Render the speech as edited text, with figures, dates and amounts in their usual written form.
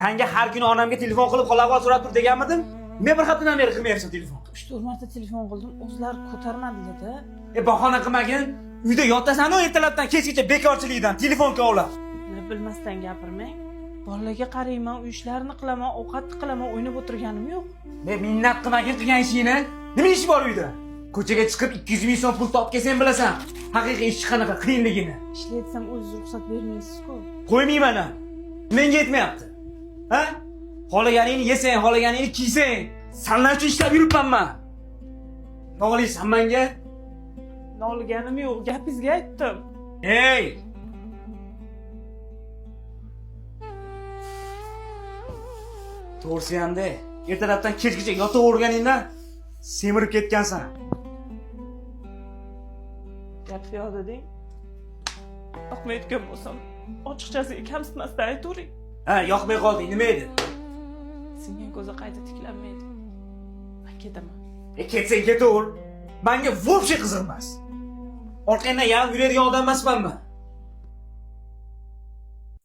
Senga har kuni onamga telefon qilib ahvol so'rab tur deganmidim? Men bir haftadan beri qilmayapsan telefon. 3-4 marta telefon qildim, o'zlari ko'tarmadilar-da. Bahona qilmagin. Uyda yotasan-ku ertalabdan kechgacha bekorchilikdan telefonga olib. Buni bilmasdan gapirmang. Bolalarga qarayman, uy ishlarini qilaman, ovqatni qilaman, o'ynab o'tirganim yo'q. Men minnat qilmagin qilgan ishingni. Nima ish bor uyda? Ko'chaga chiqib 200 ming so'm pul topib kelsan bilasan. Haqiqiy ish qanaqa qiyinligini. Ishlatsam o'zingiz ruxsat bermaysiz-ku. Qo'ymayman. Menga yetmayapti. Ha? Xohlaganingni yesang, xohlaganingni kiysang. Sanlar uchun ishlab yuribmanman. Noliysan menga? Noliganim yo'q, gapingizga aytdim. Ey! To'g'risi ham-da, ertalabdan kechgacha yotaverganingdan semirib ketgansan. Gap yo'qda deng. Yoqmayotgan bo'lsam, ochiqchasiga kamsitmasdan aytavering. Ha, yoqmay qolding, nima edi? Singan ko'zi qayta tiklanmaydi. Men ketaman. Ketsang ketaver. Menga vo'bshe qiziq emas. Orqangdan yarim yuradigan odam emasmanmi?